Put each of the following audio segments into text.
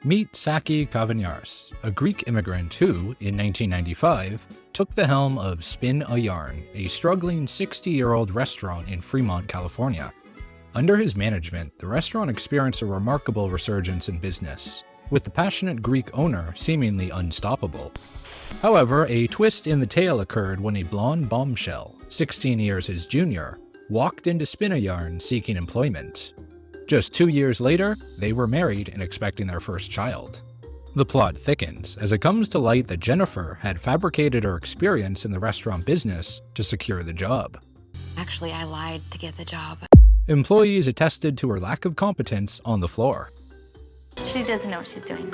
Meet Saki Kavouniaris, a Greek immigrant who, in 1995, took the helm of Spin a Yarn, a struggling 60-year-old restaurant in Fremont, California. Under his management, the restaurant experienced a remarkable resurgence in business, with the passionate Greek owner seemingly unstoppable. However, a twist in the tale occurred when a blonde bombshell, 16 years his junior, walked into Spin a Yarn seeking employment. Just 2 years later, they were married and expecting their first child. The plot thickens as it comes to light that Jennifer had fabricated her experience in the restaurant business to secure the job. Actually, I lied to get the job. Employees attested to her lack of competence on the floor. She doesn't know what she's doing.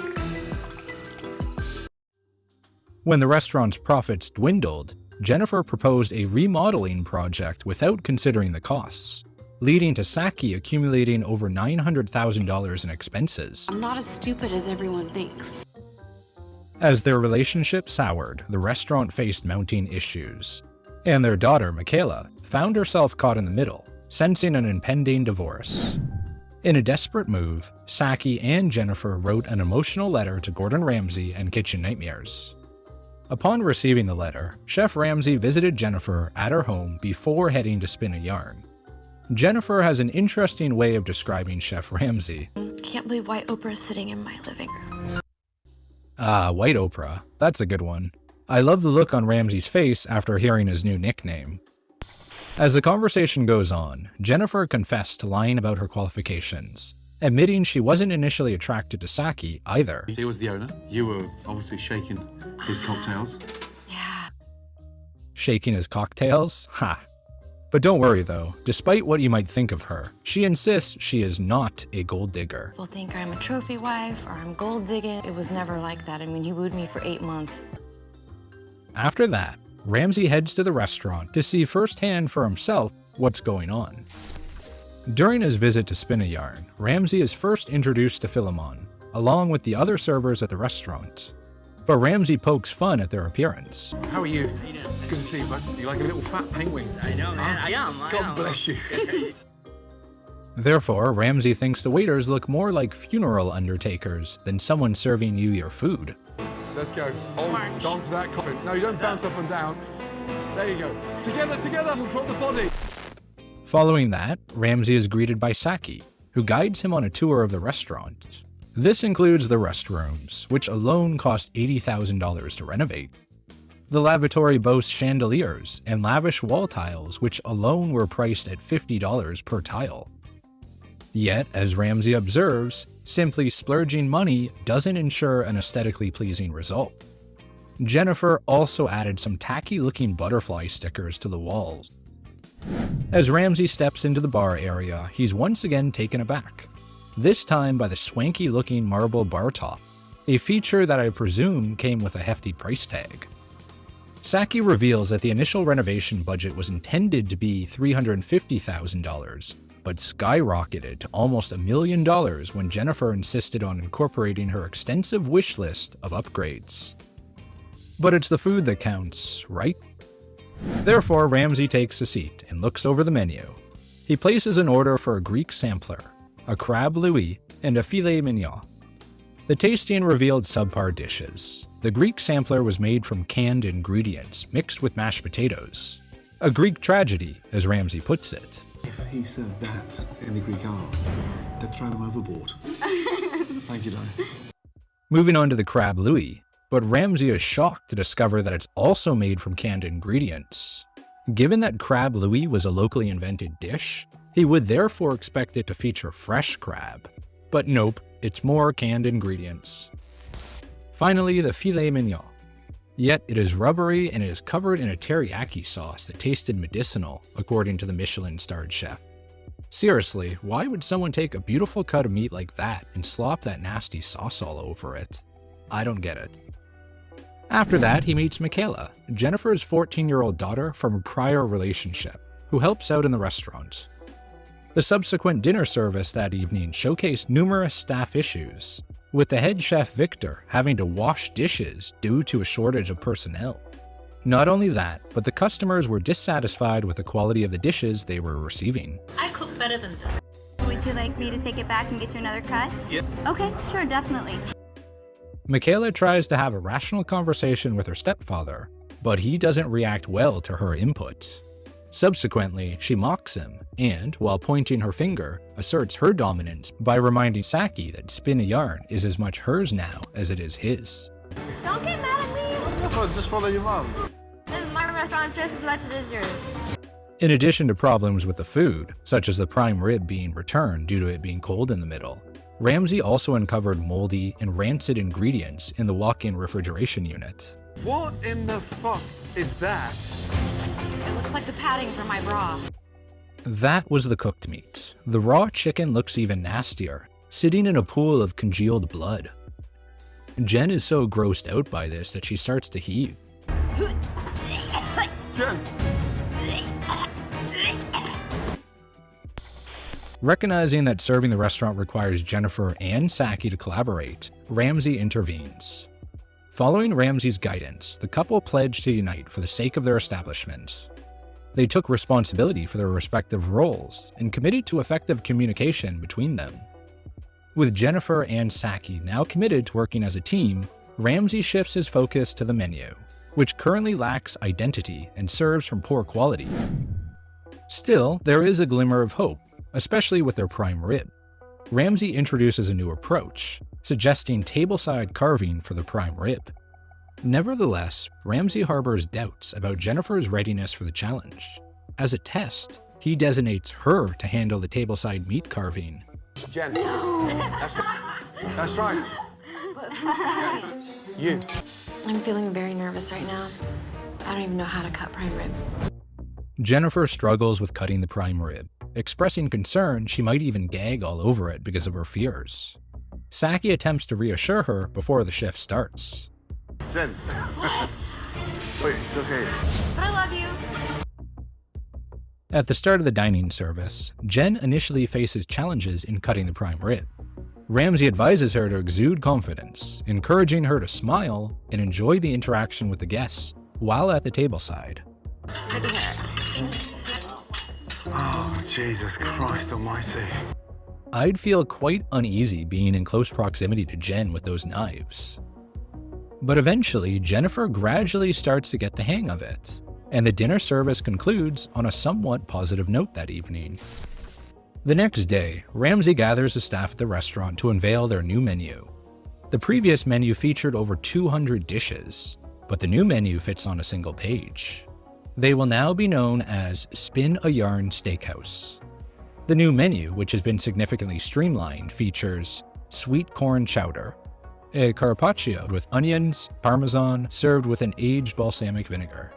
When the restaurant's profits dwindled, Jennifer proposed a remodeling project without considering the costs, leading to Saki accumulating over $900,000 in expenses. I'm not as stupid as everyone thinks. As their relationship soured, the restaurant faced mounting issues, and their daughter, Michaela, found herself caught in the middle, sensing an impending divorce. In a desperate move, Saki and Jennifer wrote an emotional letter to Gordon Ramsay and Kitchen Nightmares. Upon receiving the letter, Chef Ramsay visited Jennifer at her home before heading to Spin a Yarn. Jennifer has an interesting way of describing Chef Ramsay. Can't believe White Oprah's sitting in my living room. Ah, White Oprah. That's a good one. I love the look on Ramsay's face after hearing his new nickname. As the conversation goes on, Jennifer confessed to lying about her qualifications, admitting she wasn't initially attracted to Saki either. He was the owner. You were obviously shaking his cocktails. Yeah. Shaking his cocktails? Ha! But don't worry though, despite what you might think of her, she insists she is not a gold digger. People think I'm a trophy wife or I'm gold digging. It was never like that. I mean, he wooed me for 8 months. After that, Ramsay heads to the restaurant to see firsthand for himself what's going on. During his visit to Spin a Yarn, Ramsay is first introduced to Philemon, along with the other servers at the restaurant. But Ramsay pokes fun at their appearance. How are you? Good to see you, bud. You like a little fat penguin? I know, man. I am. God bless you. Therefore, Ramsay thinks the waiters look more like funeral undertakers than someone serving you your food. Let's go. Hold on to that coffin. No, you don't bounce up and down. There you go. Together, together. You'll drop the body. Following that, Ramsay is greeted by Saki, who guides him on a tour of the restaurant. This includes the restrooms, which alone cost $80,000 to renovate. The lavatory boasts chandeliers and lavish wall tiles, which alone were priced at $50 per tile. Yet, as Ramsay observes, simply splurging money doesn't ensure an aesthetically pleasing result. Jennifer also added some tacky-looking butterfly stickers to the walls. As Ramsay steps into the bar area, he's once again taken aback, this time by the swanky-looking marble bar top, a feature that I presume came with a hefty price tag. Saki reveals that the initial renovation budget was intended to be $350,000, but skyrocketed to almost $1 million when Jennifer insisted on incorporating her extensive wish list of upgrades. But it's the food that counts, right? Therefore, Ramsay takes a seat and looks over the menu. He places an order for a Greek sampler, a crab louis, and a filet mignon. The tasting revealed subpar dishes. The Greek sampler was made from canned ingredients mixed with mashed potatoes. A Greek tragedy, as Ramsay puts it. If he served that in the Greek arts, they'd throw him overboard. Thank you, darling. Moving on to the crab louis, but Ramsay is shocked to discover that it's also made from canned ingredients. Given that crab louis was a locally invented dish, he would therefore expect it to feature fresh crab. But nope, it's more canned ingredients. Finally, the filet mignon. Yet it is rubbery and it is covered in a teriyaki sauce that tasted medicinal, according to the Michelin-starred chef. Seriously, why would someone take a beautiful cut of meat like that and slop that nasty sauce all over it? I don't get it. After that, he meets Michaela, Jennifer's 14-year-old daughter from a prior relationship, who helps out in the restaurant. The subsequent dinner service that evening showcased numerous staff issues, with the head chef Victor having to wash dishes due to a shortage of personnel. Not only that, but the customers were dissatisfied with the quality of the dishes they were receiving. I cook better than this. Would you like me to take it back and get you another cut? Yep. Okay, sure, definitely. Michaela tries to have a rational conversation with her stepfather, but he doesn't react well to her input. Subsequently, she mocks him and, while pointing her finger, asserts her dominance by reminding Saki that spin a yarn is as much hers now as it is his. Don't get mad at me. Just follow your mum. This is my restaurant just as much as it is yours. In addition to problems with the food, such as the prime rib being returned due to it being cold in the middle, Ramsay also uncovered moldy and rancid ingredients in the walk-in refrigeration unit. What in the fuck is that? It looks like the padding from my bra. That was the cooked meat. The raw chicken looks even nastier, sitting in a pool of congealed blood. Jen is so grossed out by this that she starts to heave. Jen! Recognizing that serving the restaurant requires Jennifer and Saki to collaborate, Ramsay intervenes. Following Ramsay's guidance, the couple pledged to unite for the sake of their establishment. They took responsibility for their respective roles and committed to effective communication between them. With Jennifer and Saki now committed to working as a team, Ramsay shifts his focus to the menu, which currently lacks identity and serves from poor quality. Still, there is a glimmer of hope, especially with their prime rib. Ramsay introduces a new approach, suggesting tableside carving for the prime rib. Nevertheless, Ramsay harbors doubts about Jennifer's readiness for the challenge. As a test, he designates her to handle the tableside meat carving. Jen. That's right. You. I'm feeling very nervous right now. I don't even know how to cut prime rib. Jennifer struggles with cutting the prime rib, expressing concern she might even gag all over it because of her fears. Saki attempts to reassure her before the shift starts. Jen. What? Wait, it's okay. But I love you. At the start of the dining service, Jen initially faces challenges in cutting the prime rib. Ramsay advises her to exude confidence, encouraging her to smile and enjoy the interaction with the guests while at the tableside. Good to hear. Oh, Jesus Christ almighty. I'd feel quite uneasy being in close proximity to Jen with those knives. But eventually, Jennifer gradually starts to get the hang of it, and the dinner service concludes on a somewhat positive note that evening. The next day, Ramsay gathers the staff at the restaurant to unveil their new menu. The previous menu featured over 200 dishes, but the new menu fits on a single page. They will now be known as Spin a Yarn Steakhouse. The new menu, which has been significantly streamlined, features sweet corn chowder, a carpaccio with onions, parmesan, served with an aged balsamic vinegar.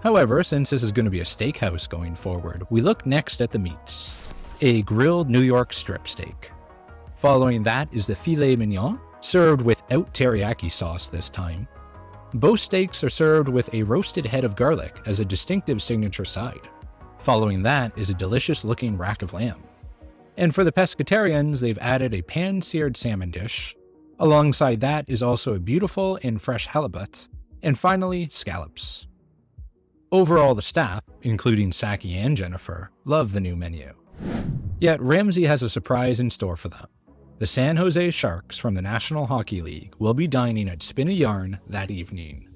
However, since this is going to be a steakhouse going forward, we look next at the meats. A grilled New York strip steak. Following that is the filet mignon, served without teriyaki sauce this time. Both steaks are served with a roasted head of garlic as a distinctive signature side. Following that is a delicious looking rack of lamb. And for the pescatarians, they've added a pan-seared salmon dish. Alongside that is also a beautiful and fresh halibut. And finally, scallops. Overall, the staff, including Saki and Jennifer, love the new menu. Yet Ramsay has a surprise in store for them. The San Jose Sharks from the National Hockey League will be dining at Spin a Yarn that evening.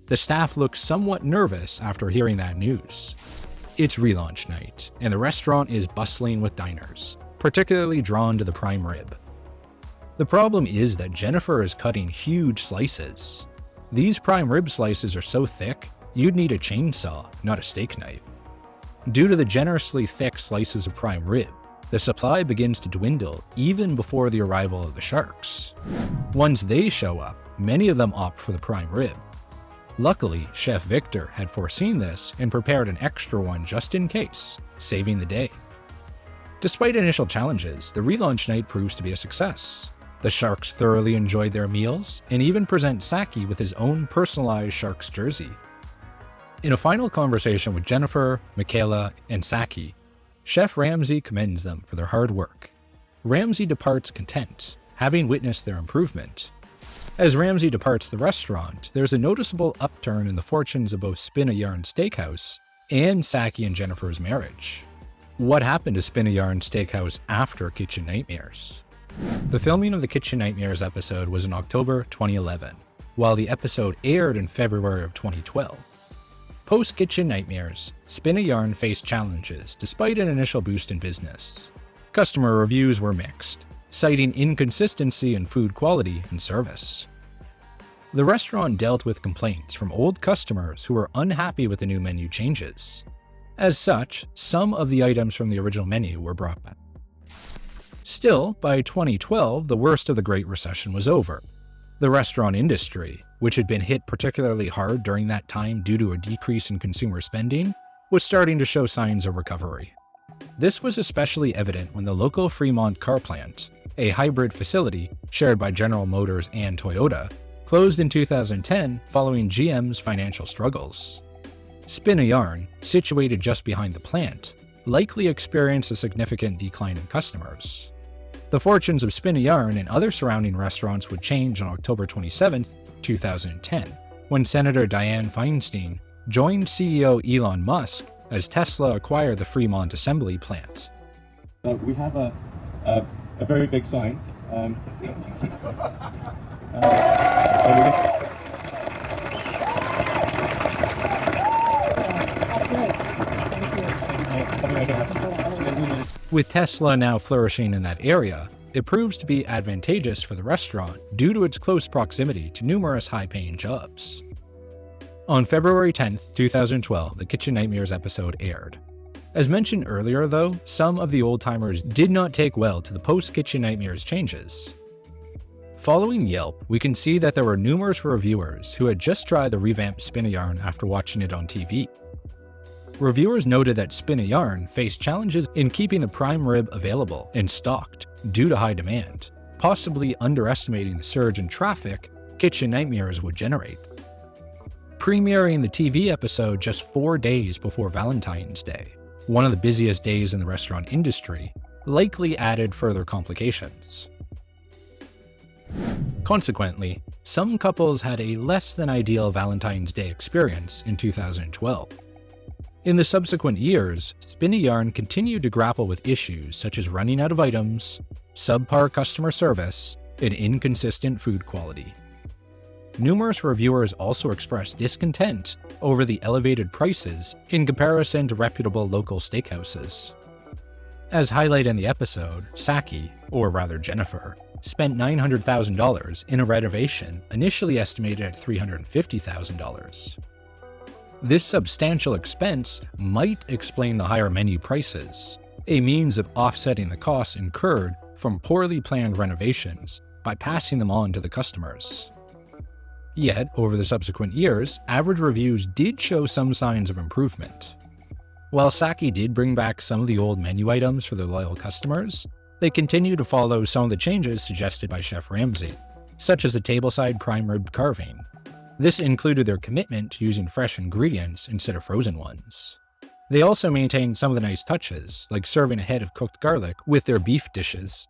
The staff looks somewhat nervous after hearing that news. It's relaunch night, and the restaurant is bustling with diners, particularly drawn to the prime rib. The problem is that Jennifer is cutting huge slices. These prime rib slices are so thick, you'd need a chainsaw, not a steak knife. Due to the generously thick slices of prime rib, the supply begins to dwindle even before the arrival of the sharks. Once they show up, many of them opt for the prime rib. Luckily, Chef Victor had foreseen this and prepared an extra one just in case, saving the day. Despite initial challenges, the relaunch night proves to be a success. The sharks thoroughly enjoyed their meals and even present Saki with his own personalized Sharks jersey. In a final conversation with Jennifer, Michaela, and Saki, Chef Ramsay commends them for their hard work. Ramsay departs content, having witnessed their improvement. As Ramsay departs the restaurant, there's a noticeable upturn in the fortunes of both Spin a Yarn Steakhouse and Saki and Jennifer's marriage. What happened to Spin a Yarn Steakhouse after Kitchen Nightmares? The filming of the Kitchen Nightmares episode was in October 2011, while the episode aired in February of 2012. Post-Kitchen Nightmares, Spin a Yarn faced challenges despite an initial boost in business. Customer reviews were mixed, citing inconsistency in food quality and service. The restaurant dealt with complaints from old customers who were unhappy with the new menu changes. As such, some of the items from the original menu were brought back. Still, by 2012, the worst of the Great Recession was over. The restaurant industry, which had been hit particularly hard during that time due to a decrease in consumer spending, was starting to show signs of recovery. This was especially evident when the local Fremont car plant, a hybrid facility shared by General Motors and Toyota, closed in 2010 following GM's financial struggles. Spin a Yarn, situated just behind the plant, likely experienced a significant decline in customers. The fortunes of Spin a Yarn and other surrounding restaurants would change on October 27, 2010, when Senator Dianne Feinstein joined CEO Elon Musk as Tesla acquired the Fremont assembly plant. We have a very big sign. With Tesla now flourishing in that area, it proves to be advantageous for the restaurant due to its close proximity to numerous high-paying jobs. On February 10, 2012, the Kitchen Nightmares episode aired. As mentioned earlier though, some of the old-timers did not take well to the post-Kitchen Nightmares changes. Following Yelp, we can see that there were numerous reviewers who had just tried the revamped Spin a Yarn after watching it on TV. Reviewers noted that Spin a Yarn faced challenges in keeping the prime rib available and stocked due to high demand, possibly underestimating the surge in traffic Kitchen Nightmares would generate. Premiering the TV episode just 4 days before Valentine's Day, one of the busiest days in the restaurant industry, likely added further complications. Consequently, some couples had a less than ideal Valentine's Day experience in 2012. In the subsequent years, Spin a Yarn continued to grapple with issues such as running out of items, subpar customer service, and inconsistent food quality. Numerous reviewers also expressed discontent over the elevated prices in comparison to reputable local steakhouses. As highlighted in the episode, Saki, or rather Jennifer, spent $900,000 in a renovation initially estimated at $350,000. This substantial expense might explain the higher menu prices, a means of offsetting the costs incurred from poorly planned renovations by passing them on to the customers. Yet, over the subsequent years, average reviews did show some signs of improvement. While Saki did bring back some of the old menu items for their loyal customers, they continue to follow some of the changes suggested by Chef Ramsay, such as the tableside prime rib carving. This included their commitment to using fresh ingredients instead of frozen ones. They also maintained some of the nice touches, like serving a head of cooked garlic with their beef dishes.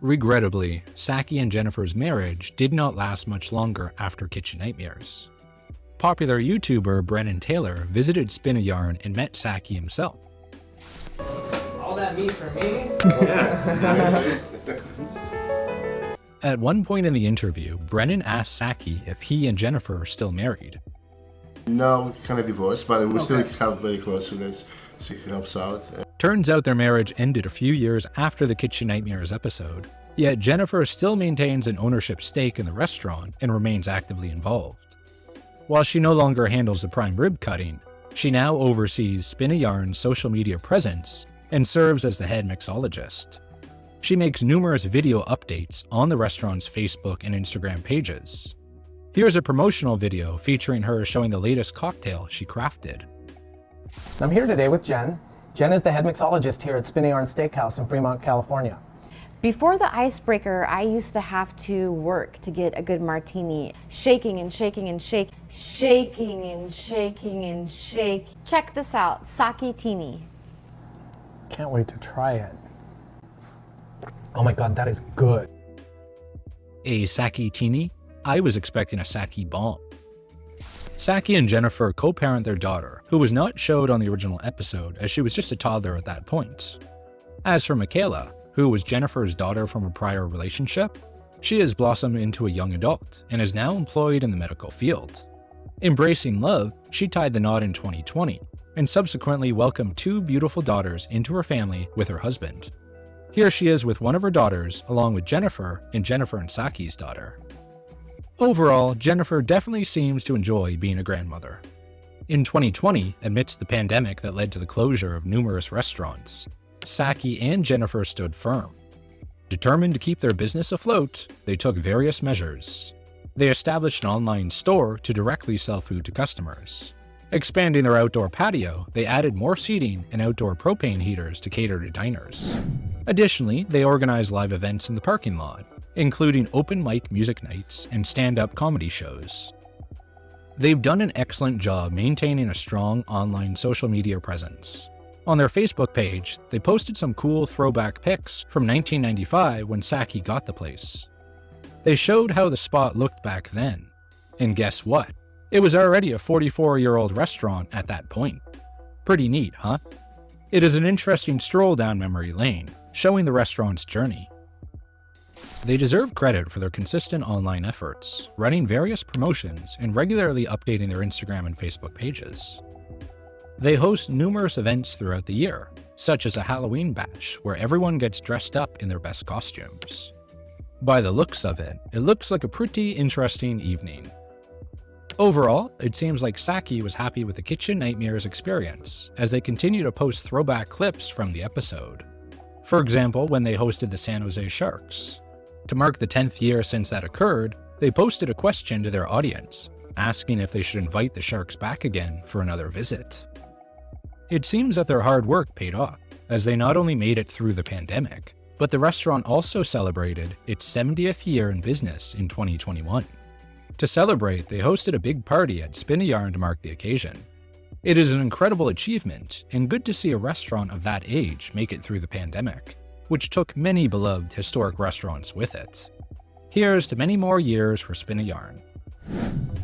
Regrettably, Saki and Jennifer's marriage did not last much longer after Kitchen Nightmares. Popular YouTuber Brennan Taylor visited Spin a Yarn and met Saki himself. All that meat for me? Yeah. At one point in the interview, Brennan asked Saki if he and Jennifer are still married. No, we kind of divorced, but we still have very close with us. She helps out. Turns out their marriage ended a few years after the Kitchen Nightmares episode, yet Jennifer still maintains an ownership stake in the restaurant and remains actively involved. While she no longer handles the prime rib cutting, she now oversees Spin a Yarn's social media presence and serves as the head mixologist. She makes numerous video updates on the restaurant's Facebook and Instagram pages. Here's a promotional video featuring her showing the latest cocktail she crafted. I'm here today with Jen. Jen is the head mixologist here at Spin a Yarn Steakhouse in Fremont, California. Before the icebreaker, I used to have to work to get a good martini. Shaking and shaking and shake. Shaking and shaking and shake. Check this out, Saki Tini. Can't wait to try it. Oh my God, that is good. A Saki Tini? I was expecting a Saki bomb. Saki and Jennifer co-parent their daughter, who was not showed on the original episode as she was just a toddler at that point. As for Michaela, who was Jennifer's daughter from a prior relationship, she has blossomed into a young adult and is now employed in the medical field. Embracing love, she tied the knot in 2020 and subsequently welcomed 2 beautiful daughters into her family with her husband. Here she is with one of her daughters, along with Jennifer and Saki's daughter. Overall, Jennifer definitely seems to enjoy being a grandmother. In 2020, amidst the pandemic that led to the closure of numerous restaurants, Saki and Jennifer stood firm. Determined to keep their business afloat, they took various measures. They established an online store to directly sell food to customers. Expanding their outdoor patio, they added more seating and outdoor propane heaters to cater to diners. Additionally, they organized live events in the parking lot, including open mic music nights and stand-up comedy shows. They've done an excellent job maintaining a strong online social media presence. On their Facebook page, they posted some cool throwback pics from 1995 when Saki got the place. They showed how the spot looked back then. And guess what? It was already a 44-year-old restaurant at that point. Pretty neat, huh? It is an interesting stroll down memory lane, showing the restaurant's journey. They deserve credit for their consistent online efforts, running various promotions and regularly updating their Instagram and Facebook pages. They host numerous events throughout the year, such as a Halloween bash where everyone gets dressed up in their best costumes. By the looks of it, it looks like a pretty interesting evening. Overall, it seems like Saki was happy with the Kitchen Nightmares experience, as they continue to post throwback clips from the episode. For example, when they hosted the San Jose Sharks. To mark the 10th year since that occurred, they posted a question to their audience, asking if they should invite the Sharks back again for another visit. It seems that their hard work paid off, as they not only made it through the pandemic, but the restaurant also celebrated its 70th year in business in 2021. To celebrate, they hosted a big party at Spin a Yarn to mark the occasion. It is an incredible achievement, and good to see a restaurant of that age make it through the pandemic, which took many beloved historic restaurants with it. Here's to many more years for Spin a Yarn.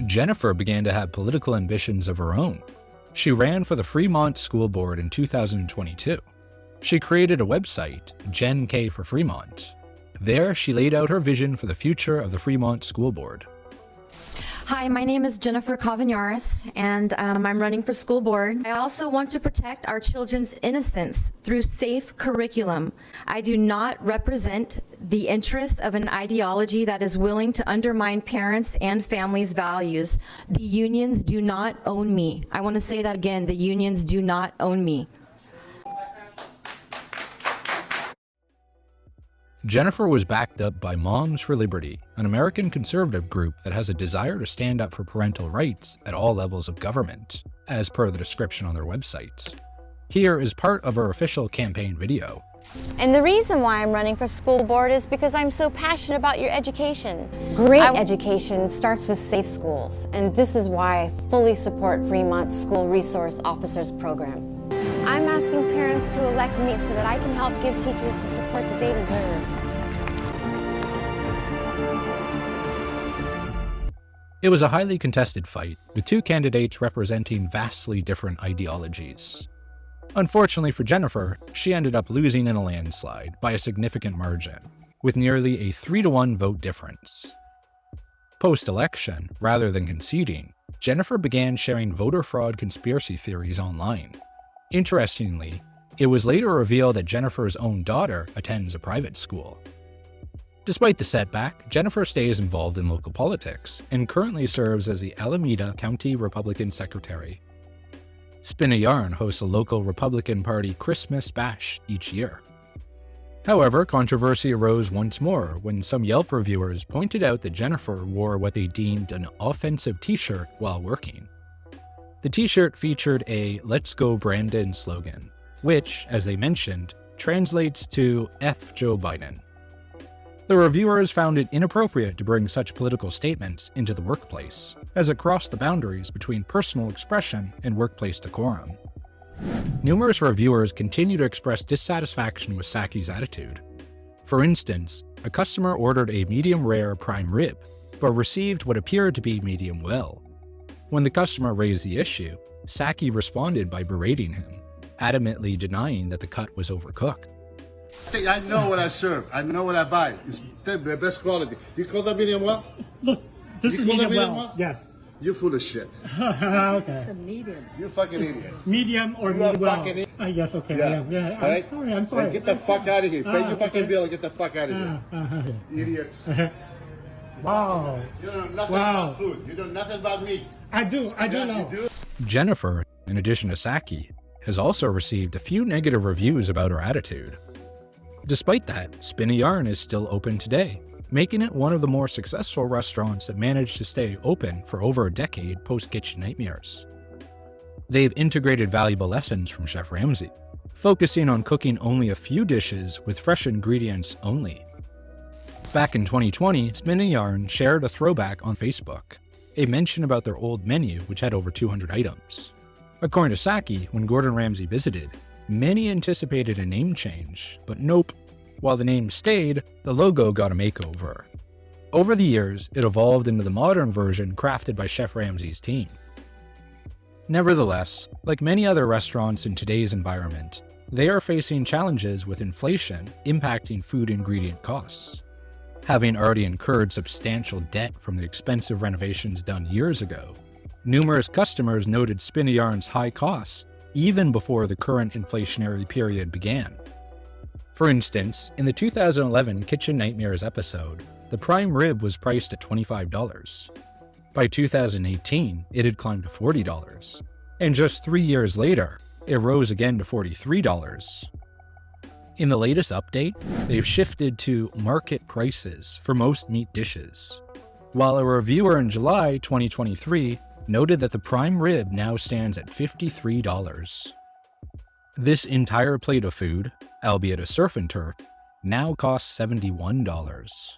Jennifer began to have political ambitions of her own. She ran for the Fremont School Board in 2022. She created a website, Gen K for Fremont. There, she laid out her vision for the future of the Fremont School Board. Hi, my name is Jennifer Kavouniaris, and I'm running for school board. I also want to protect our children's innocence through safe curriculum. I do not represent the interests of an ideology that is willing to undermine parents' and families' values. The unions do not own me. I want to say that again, the unions do not own me. Jennifer was backed up by Moms for Liberty, an American conservative group that has a desire to stand up for parental rights at all levels of government, as per the description on their website. Here is part of her official campaign video. And the reason why I'm running for school board is because I'm so passionate about your education. Great education starts with safe schools, And this is why I fully support Fremont's School Resource Officers Program. I'm asking parents to elect me so that I can help give teachers the support that they deserve. It was a highly contested fight, with 2 candidates representing vastly different ideologies. Unfortunately for Jennifer, she ended up losing in a landslide by a significant margin, with nearly a 3-to-1 vote difference. Post-election, rather than conceding, Jennifer began sharing voter fraud conspiracy theories online. Interestingly, it was later revealed that Jennifer's own daughter attends a private school. Despite the setback, Jennifer stays involved in local politics and currently serves as the Alameda County Republican Secretary. Spin a Yarn hosts a local Republican Party Christmas bash each year. However, controversy arose once more when some Yelp reviewers pointed out that Jennifer wore what they deemed an offensive t-shirt while working. The t-shirt featured a "Let's Go Brandon" slogan, which, as they mentioned, translates to "F Joe Biden." The reviewers found it inappropriate to bring such political statements into the workplace, as it crossed the boundaries between personal expression and workplace decorum. Numerous reviewers continue to express dissatisfaction with Saki's attitude. For instance, a customer ordered a medium-rare prime rib, but received what appeared to be medium well. When the customer raised the issue, Saki responded by berating him, adamantly denying that the cut was overcooked. I know what I serve. I know what I buy. It's the best quality. You call that medium well? Look, this You is call that medium medium well. well? Yes. You're full of shit. Okay. You fucking idiot. Medium or You are medium well? fucking idiot. Yes, okay. Yeah. Yeah. All right? I'm sorry. Now get the fuck out of here. Pay your fucking okay. bill and get the fuck out of here. Idiots. Wow. You don't know nothing Wow. about food. You know nothing about meat. I do know. You do? Jennifer, in addition to Saki, has also received a few negative reviews about her attitude. Despite that, Spinny Yarn is still open today, making it one of the more successful restaurants that managed to stay open for over a decade post-Kitchen Nightmares. They've integrated valuable lessons from Chef Ramsay, focusing on cooking only a few dishes with fresh ingredients only. Back in 2020, Spinny Yarn shared a throwback on Facebook, a mention about their old menu which had over 200 items. According to Saki, when Gordon Ramsay visited, many anticipated a name change, but nope. While the name stayed, the logo got a makeover. Over the years, it evolved into the modern version crafted by Chef Ramsay's team. Nevertheless, like many other restaurants in today's environment, they are facing challenges with inflation impacting food ingredient costs. Having already incurred substantial debt from the expensive renovations done years ago, numerous customers noted Spinny Yarn's high costs even before the current inflationary period began. For instance, in the 2011 Kitchen Nightmares episode, the prime rib was priced at $25. By 2018, it had climbed to $40, and just 3 years later, it rose again to $43. In the latest update, they've shifted to market prices for most meat dishes, while a reviewer in July 2023 noted that the prime rib now stands at $53. This entire plate of food, albeit a surf and turf, now costs $71.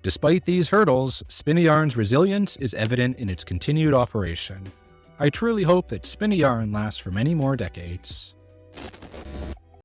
Despite these hurdles, Spinny Yarn's resilience is evident in its continued operation. I truly hope that Spinny Yarn lasts for many more decades.